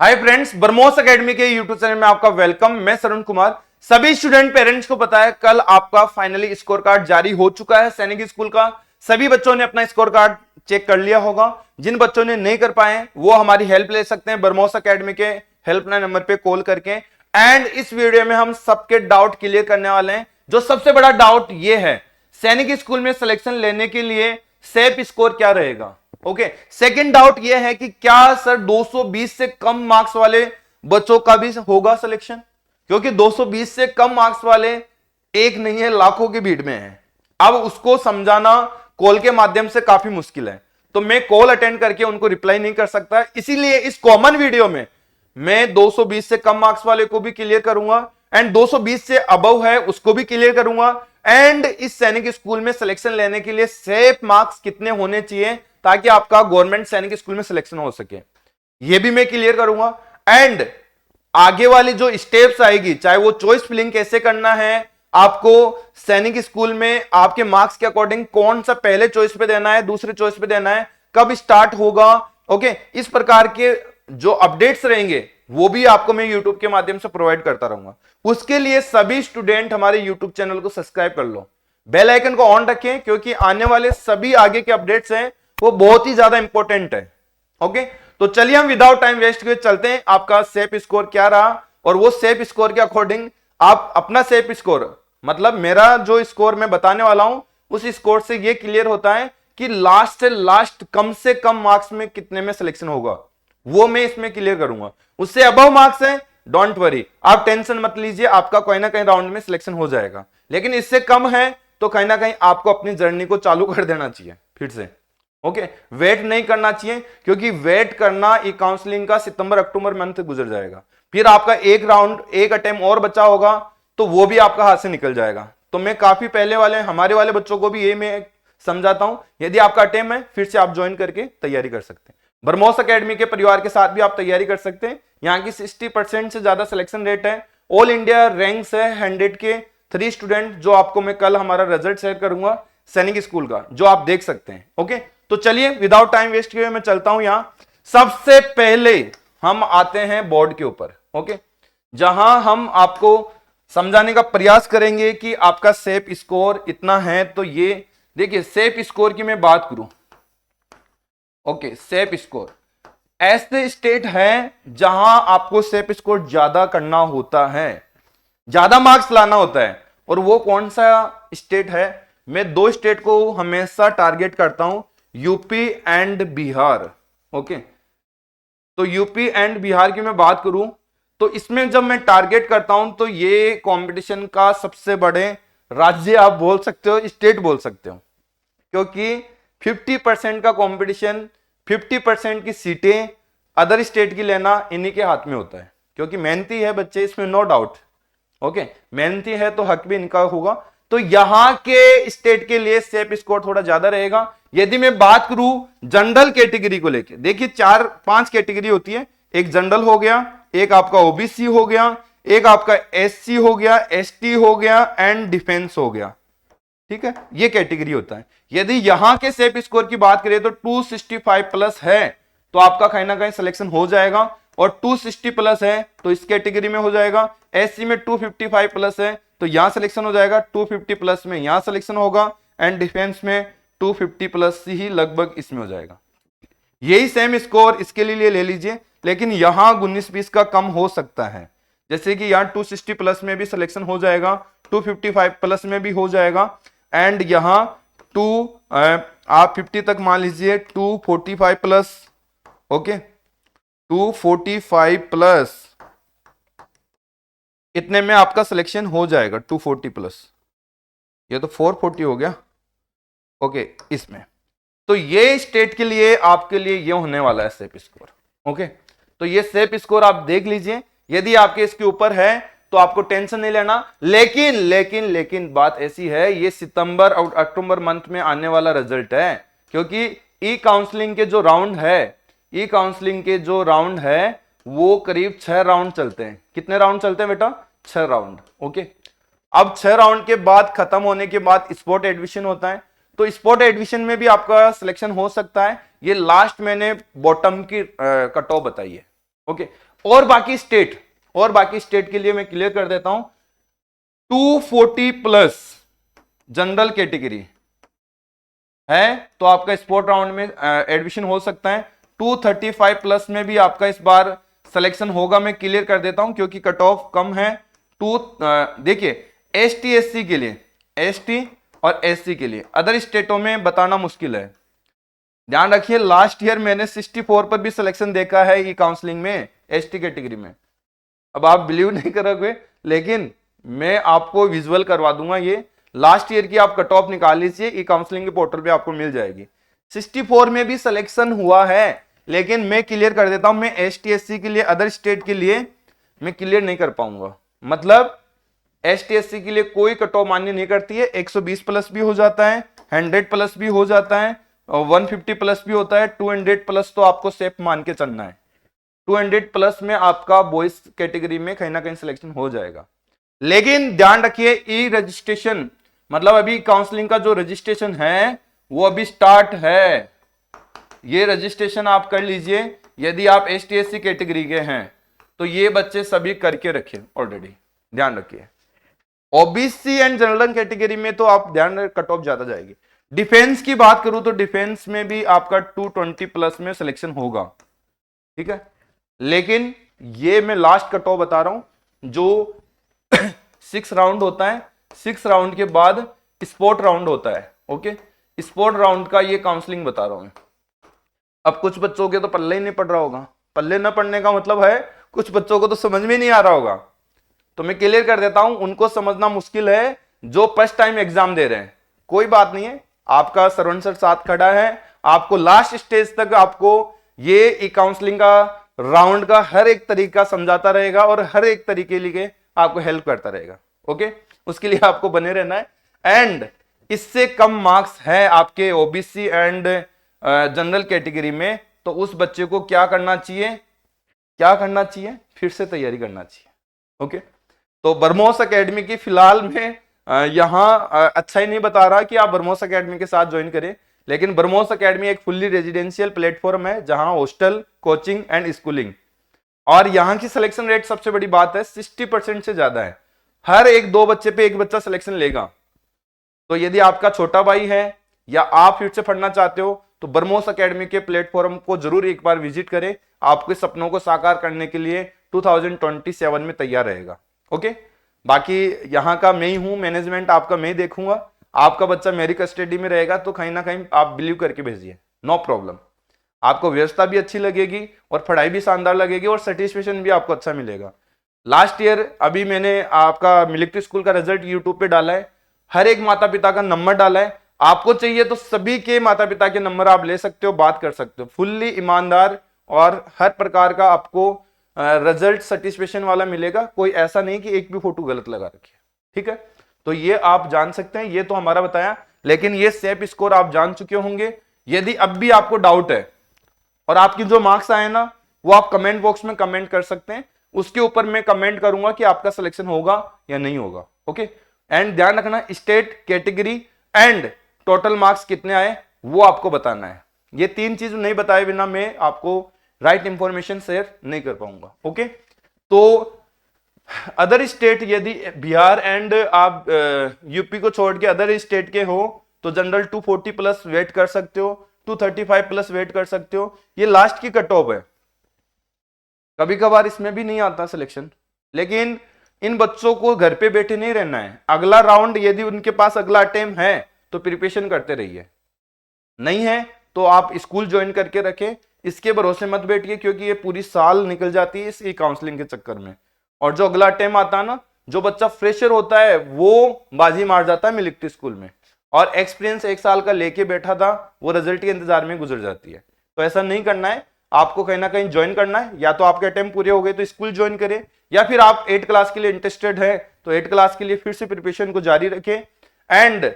Hi friends, BrahMos academy के YouTube channel में आपका वेलकम। मैं सरुण कुमार। सभी स्टूडेंट पेरेंट्स को पता है कल आपका फाइनली स्कोर कार्ड जारी हो चुका है सैनिक स्कूल का। सभी बच्चों ने अपना स्कोर कार्ड चेक कर लिया होगा। जिन बच्चों ने नहीं कर पाए वो हमारी हेल्प ले सकते हैं ब्रह्मोस एकेडमी के हेल्पलाइन नंबर पे कॉल करके। एंड इस वीडियो में हम सबके डाउट क्लियर करने वाले हैं। जो सबसे बड़ा डाउट ये है, सैनिक स्कूल में सिलेक्शन लेने के लिए सेफ स्कोर क्या रहेगा। ओके, सेकंड डाउट यह है कि क्या सर 220 से कम मार्क्स वाले बच्चों का भी होगा सिलेक्शन, क्योंकि 220 से कम मार्क्स वाले एक नहीं है, लाखों की भीड़ में है। अब उसको समझाना कॉल के माध्यम से काफी मुश्किल है, तो मैं कॉल अटेंड करके उनको रिप्लाई नहीं कर सकता। इसीलिए इस कॉमन वीडियो में मैं 220 से कम मार्क्स वाले को भी क्लियर करूंगा एंड 220 से अबव है उसको भी क्लियर करूंगा। एंड इस सैनिक स्कूल में सिलेक्शन लेने के लिए सेफ मार्क्स कितने होने चाहिए ताकि आपका गवर्नमेंट सैनिक स्कूल में सिलेक्शन हो सके, यह भी मैं क्लियर करूंगा। एंड आगे वाली जो स्टेप्स आएगी, चाहे वो चॉइस फिलिंग कैसे करना है, आपको सैनिक स्कूल में आपके मार्क्स के अकॉर्डिंग कौन सा पहले चॉइस पे देना है, दूसरे चॉइस पे देना है, कब स्टार्ट होगा। ओके, इस प्रकार के जो अपडेट्स रहेंगे वो भी आपको मैं यूट्यूब के माध्यम से प्रोवाइड करता रहूंगा। उसके लिए सभी स्टूडेंट हमारे यूट्यूब चैनल को सब्सक्राइब कर लो, बेल आइकन को ऑन रखें, क्योंकि आने वाले सभी आगे के अपडेट्स हैं वो बहुत ही ज्यादा इंपॉर्टेंट है। ओके, तो चलिए हम विदाउट टाइम वेस्ट किए चलते हैं आपका सेफ स्कोर क्या रहा, और वो सेफ स्कोर के अकॉर्डिंग आप अपना सेफ स्कोर, मतलब मेरा जो स्कोर मैं बताने वाला हूं उस स्कोर से ये क्लियर होता है कि लास्ट से लास्ट कम से कम मार्क्स में कितने में सिलेक्शन होगा, वो मैं इसमें क्लियर करूंगा। उससे अबव मार्क्स है, डोंट वरी, आप टेंशन मत लीजिए, आपका कोई ना कहीं राउंड में सिलेक्शन हो जाएगा। लेकिन इससे कम है तो कहीं ना कहीं आपको अपनी जर्नी को चालू कर देना चाहिए फिर से। ओके, वेट नहीं करना चाहिए, क्योंकि वेट करना ई काउंसलिंग का सितंबर अक्टूबर मंथ गुजर जाएगा, फिर आपका एक राउंड एक अटेम्प्ट और बचा होगा तो वो भी आपका हाथ से निकल जाएगा। तो मैं काफी पहले वाले हमारे वाले बच्चों को भी ये मैं समझाता हूं, यदि आपका अटेम्प्ट है फिर से आप ज्वाइन करके तैयारी कर सकते हैं। ब्रह्मोस एकेडमी के परिवार के साथ भी आप तैयारी कर सकते हैं। यहाँ की 60% से ज्यादा सिलेक्शन रेट है, ऑल इंडिया रैंक्स है 100 के 3 स्टूडेंट, जो आपको मैं कल हमारा रिजल्ट शेयर करूंगा सैनिक स्कूल का, जो आप देख सकते हैं। ओके, तो चलिए विदाउट टाइम वेस्ट किए मैं चलता हूं। यहां सबसे पहले हम आते हैं बोर्ड के ऊपर। ओके, जहां हम आपको समझाने का प्रयास करेंगे कि आपका सेफ स्कोर इतना है। तो ये देखिए, सेफ स्कोर की मैं बात करूं, ओके, सेफ स्कोर ऐसे स्टेट है जहां आपको सेफ स्कोर ज्यादा करना होता है, ज्यादा मार्क्स लाना होता है। और वो कौन सा स्टेट है? मैं 2 स्टेट को हमेशा टारगेट करता हूं, यूपी एंड बिहार। ओके, तो यूपी एंड बिहार की मैं बात करूं तो इसमें जब मैं टारगेट करता हूं तो ये कंपटीशन का सबसे बड़े राज्य आप बोल सकते हो, स्टेट बोल सकते हो, क्योंकि 50% का कंपटीशन, 50% की सीटें अदर स्टेट की लेना इन्हीं के हाथ में होता है, क्योंकि मेहनती है बच्चे, इसमें नो डाउट। ओके, मेहनती है तो हक भी इनका होगा। तो यहां के स्टेट के लिए सेफ स्कोर थोड़ा ज्यादा रहेगा। यदि मैं बात करूं जनरल कैटेगरी को लेके, देखिए 4-5 कैटेगरी होती है, एक जनरल हो गया, एक आपका ओबीसी हो गया, एक आपका एससी हो गया, एसटी हो गया एंड डिफेंस हो गया। ठीक है, ये कैटेगरी होता है। यदि यहां के सेफ स्कोर की बात करें तो 265 प्लस है तो आपका कहीं ना कहीं सिलेक्शन हो जाएगा, और 260 प्लस है तो इस कैटेगरी में हो जाएगा। एससी में 255 प्लस है तो यहां सिलेक्शन हो जाएगा, 250 प्लस में यहां सिलेक्शन होगा, एंड डिफेंस में 250 प्लस ही लगभग इसमें हो जाएगा। यही सेम स्कोर इसके लिए ले लीजिए, लेकिन यहां 19-20 का कम हो सकता है। जैसे कि यहां 260 प्लस में भी सिलेक्शन हो जाएगा, 255 प्लस में भी हो जाएगा, एंड यहां आप 50 तक मान लीजिए, 245 प्लस। ओके, 245 प्लस इतने में आपका सिलेक्शन हो जाएगा, 240 प्लस, ये तो 440 हो गया। ओके, इसमें तो ये स्टेट के लिए आपके लिए ये होने वाला है सेफ स्कोर। ओके, तो ये सेफ स्कोर आप देख लीजिए, यदि आपके इसके ऊपर है तो आपको टेंशन नहीं लेना। लेकिन लेकिन लेकिन बात ऐसी है, ये सितंबर और अक्टूबर मंथ में आने वाला रिजल्ट है, क्योंकि ई काउंसलिंग के जो राउंड है, ई काउंसलिंग के जो राउंड है वो करीब 6 राउंड चलते हैं। कितने राउंड चलते हैं बेटा? 6 राउंड। ओके, अब 6 राउंड के बाद खत्म होने के बाद स्पॉट एडमिशन होता है, तो स्पॉट एडमिशन में भी आपका सिलेक्शन हो सकता है। ये लास्ट मैंने बॉटम की कट ऑफ बताई है। ओके। और बाकी स्टेट के लिए मैं क्लियर कर देता हूं, 240 प्लस जनरल कैटेगरी है तो आपका स्पोर्ट राउंड में एडमिशन हो सकता है। 235 प्लस में भी आपका इस बार सिलेक्शन होगा, मैं क्लियर कर देता हूं क्योंकि कट ऑफ कम है। देखिए एसटी एससी के लिए, एसटी और एससी के लिए अदर स्टेटों में बताना मुश्किल है। ध्यान रखिए लास्ट ईयर मैंने 64 पर भी सिलेक्शन देखा है ई काउंसलिंग में एसटी कैटेगरी में। अब आप बिलीव नहीं करोगे लेकिन मैं आपको विजुअल करवा दूंगा, ये लास्ट ईयर की आप कट ऑफ निकाल लीजिए, ई काउंसलिंग के पोर्टल पे आपको मिल जाएगी। 64 में भी सिलेक्शन हुआ है, लेकिन मैं क्लियर कर देता हूं, मैं एसटी एससी के लिए अदर स्टेट के लिए मैं क्लियर नहीं कर पाऊंगा। मतलब एसटी एससी के लिए कोई कट ऑफ मान्य नहीं करती है। 120 प्लस भी हो जाता है, 100 प्लस भी हो जाता है, 150 प्लस भी होता है, 200 प्लस तो आपको सेफ मान के चलना है। 200 प्लस में आपका बॉयज कैटेगरी में कहीं ना कहीं सिलेक्शन हो जाएगा। लेकिन ध्यान रखिए ई रजिस्ट्रेशन, मतलब अभी काउंसलिंग का जो रजिस्ट्रेशन है वो अभी स्टार्ट है। ये रजिस्ट्रेशन आप कर लीजिए यदि आप एसटी एससी कैटेगरी के हैं तो ये बच्चे सभी करके रखिए ऑलरेडी, ध्यान रखिए। ओबीसी एंड जनरल कैटेगरी में तो आप ध्यान, कट ऑफ ज्यादा जाएगी। डिफेंस की बात करूं तो डिफेंस में भी आपका 220 प्लस में सिलेक्शन होगा, ठीक है। लेकिन ये मैं लास्ट कट ऑफ बता रहा हूं जो 6 राउंड होता है, 6 राउंड के बाद स्पोर्ट राउंड होता है। ओके, स्पोर्ट राउंड का ये काउंसलिंग बता रहा हूं। अब कुछ बच्चों के तो पल्ले ही नहीं पड़ रहा होगा, पल्ले न पड़ने का मतलब है कुछ बच्चों को तो समझ में नहीं आ रहा होगा, तो मैं क्लियर कर देता हूं, उनको समझना मुश्किल है जो फर्स्ट टाइम एग्जाम दे रहे हैं। कोई बात नहीं है, आपका सरवण सर साथ खड़ा है, आपको लास्ट स्टेज तक आपको ये ई काउंसलिंग का राउंड का हर एक तरीका समझाता रहेगा और हर एक तरीके लिए आपको हेल्प करता रहेगा। ओके, उसके लिए आपको बने रहना है। एंड इससे कम मार्क्स है आपके ओबीसी एंड जनरल कैटेगरी में, तो उस बच्चे को क्या करना चाहिए, फिर से तैयारी करना चाहिए। ओके, तो ब्रह्मोस एकेडमी की फिलहाल में यहां अच्छा ही नहीं बता रहा कि आप ब्रह्मोस एकेडमी के साथ ज्वाइन करें, लेकिन ब्रह्मोस एकेडमी एक फुल्ली रेजिडेंशियल प्लेटफॉर्म है जहां हॉस्टल, कोचिंग एंड स्कूलिंग, और यहां की सिलेक्शन रेट सबसे बड़ी बात है 60% से ज्यादा है। हर एक 2 बच्चे पे 1 बच्चा सिलेक्शन लेगा। तो यदि आपका छोटा भाई है या आप फिर से पढ़ना चाहते हो तो ब्रह्मोस एकेडमी के प्लेटफॉर्म को जरूर एक बार विजिट करें, आपके सपनों को साकार करने के लिए 2027 में तैयार रहेगा। ओके, बाकी यहाँ का मैं ही हूं, मैनेजमेंट आपका मैं देखूंगा, आपका बच्चा मेरी कस्टडी में रहेगा तो कहीं ना कहीं आप बिलीव करके भेजिए, नो प्रॉब्लम। आपको व्यवस्था भी अच्छी लगेगी और पढ़ाई भी शानदार लगेगी और सर्टिफिकेशन भी आपको अच्छा मिलेगा। लास्ट ईयर अभी मैंने आपका मिलिट्री स्कूल का रिजल्ट यूट्यूब पे डाला है, हर एक माता पिता का नंबर डाला है, आपको चाहिए तो सभी के माता पिता के नंबर आप ले सकते हो, बात कर सकते हो, फुल्ली ईमानदार और हर प्रकार का आपको रिजल्ट सर्टिफिकेशन वाला मिलेगा। कोई ऐसा नहीं कि एक भी फोटो गलत लगा रखी है, ठीक है। तो ये आप जान सकते हैं, ये तो हमारा बताया, लेकिन ये सेफ स्कोर आप जान चुके होंगे। यदि अब भी आपको डाउट है और आपकी जो मार्क्स आए ना वो आप कमेंट बॉक्स में कमेंट कर सकते हैं, उसके ऊपर मैं कमेंट करूंगा कि आपका सिलेक्शन होगा या नहीं होगा। ओके, एंड ध्यान रखना state, category and total marks कितने आए वो आपको बताना है। ये 3 चीज नहीं बताए बिना मैं आपको राइट इंफॉर्मेशन शेयर नहीं कर पाऊंगा। ओके, तो अदर स्टेट यदि बिहार एंड आप यूपी को छोड़ के अदर स्टेट के हो तो जनरल 240 प्लस वेट कर सकते हो, 235 प्लस वेट कर सकते हो। ये लास्ट की कट ऑफ है, कभी कभार इसमें भी नहीं आता सिलेक्शन, लेकिन इन बच्चों को घर पे बैठे नहीं रहना है। अगला राउंड यदि उनके पास अगला अटेम्प्ट है तो प्रिपरेशन करते रहिए, नहीं है तो आप स्कूल ज्वाइन करके रखें, इसके भरोसे मत बैठिए क्योंकि ये पूरी साल निकल जाती है इस ई काउंसलिंग के चक्कर में। और जो अगला अटेम्प्ट आता है ना, जो बच्चा फ्रेशर होता है वो बाजी मार जाता है मिलिट्री स्कूल में, और एक्सपीरियंस 1 साल का लेके बैठा था वो रिजल्ट के इंतजार में गुजर जाती है। तो ऐसा नहीं करना है, आपको कहीं ना कहीं ज्वाइन करना है। या तो आपके अटेम्प्ट पूरे हो गए तो स्कूल ज्वाइन करें, या फिर आप 8 क्लास के लिए इंटरेस्टेड है तो 8 क्लास के लिए फिर से प्रिपरेशन को जारी रखें। एंड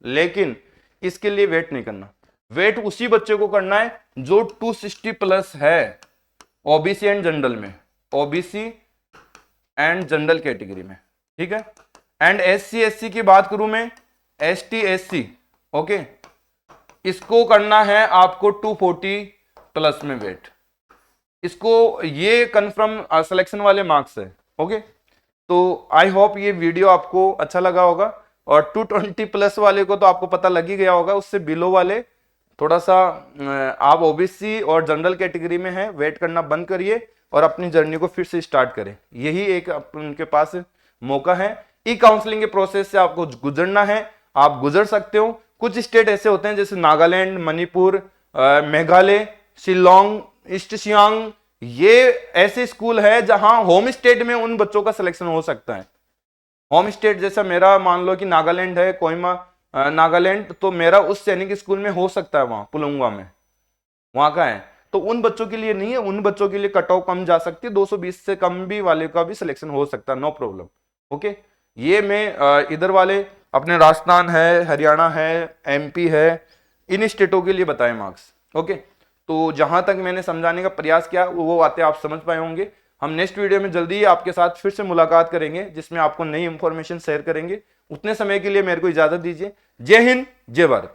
लेकिन इसके लिए वेट नहीं करना, वेट उसी बच्चे को करना है जो 260 प्लस है ओबीसी एंड जनरल में, ओबीसी एंड जनरल कैटेगरी में, ठीक है। एंड एससी एससी की बात करूं मैं, एसटी एससी, ओके, इसको करना है आपको 240 प्लस में वेट, इसको ये कंफर्म सिलेक्शन वाले मार्क्स है। ओके, तो आई होप ये वीडियो आपको अच्छा लगा होगा, और 220 प्लस वाले को तो आपको पता लग ही गया होगा, उससे बिलो वाले थोड़ा सा आप ओबीसी और जनरल कैटेगरी में हैं, वेट करना बंद करिए और अपनी जर्नी को फिर से स्टार्ट करें। यही एक उनके पास मौका है। ई काउंसलिंग के प्रोसेस से आपको गुजरना है, आप गुजर सकते हो। कुछ स्टेट ऐसे होते हैं जैसे नागालैंड, मणिपुर, मेघालय, शिलोंग, ईस्ट सियांग, ये ऐसे स्कूल है जहां होम स्टेट में उन बच्चों का सिलेक्शन हो सकता है। होम स्टेट जैसा मेरा मान लो कि नागालैंड है, कोहिमा नागालैंड, तो मेरा उस सैनिक स्कूल में हो सकता है, वहां पुलुंगा में वहां का है। तो उन बच्चों के लिए नहीं है, उन बच्चों के लिए कट ऑफ कम जा सकती है, 220 से कम भी वाले का भी सिलेक्शन हो सकता है, नो प्रॉब्लम। ओके, ये मैं इधर वाले अपने राजस्थान है, हरियाणा है, एमपी है, इन स्टेटों के लिए बताए मार्क्स। ओके, तो जहां तक मैंने समझाने का प्रयास किया वो बातें आप समझ पाए होंगे। हम नेक्स्ट वीडियो में जल्दी ही आपके साथ फिर से मुलाकात करेंगे, जिसमें आपको नई इंफॉर्मेशन शेयर करेंगे। उतने समय के लिए मेरे को इजाजत दीजिए। जय हिंद, जय भारत।